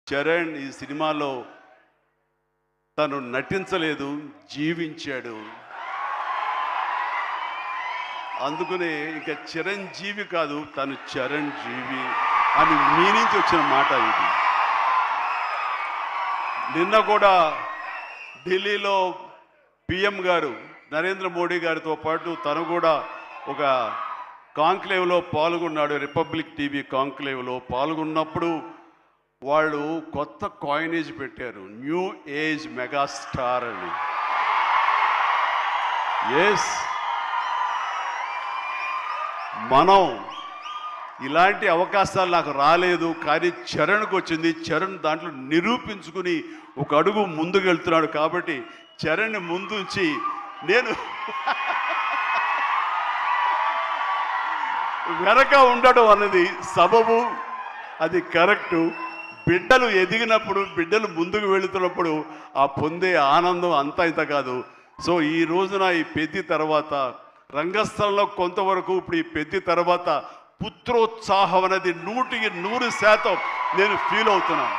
చరణ్ ఈ సినిమాలో తను నటించలేదు, జీవించాడు. అందుకనే ఇక చిరంజీవి కాదు, తను చరణ్ జీవి అని మీ నుంచి వచ్చిన మాట ఇది. నిన్న కూడా ఢిల్లీలో పిఎం గారు నరేంద్ర మోడీ గారితో పాటు తను కూడా ఒక కాంక్లేవ్లో పాల్గొన్నాడు. రిపబ్లిక్ టీవీ కాంక్లేవ్లో పాల్గొన్నప్పుడు వాళ్ళు కొత్త కాయినేజ్ పెట్టారు, న్యూ ఏజ్ మెగాస్టార్ అని. ఎస్, మనం ఇలాంటి అవకాశాలు నాకు రాలేదు, కానీ చరణ్కి వచ్చింది. చరణ్ దాంట్లో నిరూపించుకుని ఒక అడుగు ముందుకు వెళ్తున్నాడు. కాబట్టి చరణ్ ముందుంచి నేను వెనక ఉండడం అన్నది సబబు, అది కరెక్టు. బిడ్డలు ఎదిగినప్పుడు, బిడ్డలు ముందుకు వెళుతున్నప్పుడు ఆ పొందే ఆనందం అంతా ఇంత కాదు. సో ఈ రోజున ఈ పెద్ది తర్వాత రంగస్థలంలో కొంతవరకు, ఇప్పుడు ఈ పెద్ది తర్వాత పుత్రోత్సాహం అనేది 100% నేను ఫీల్ అవుతున్నాను.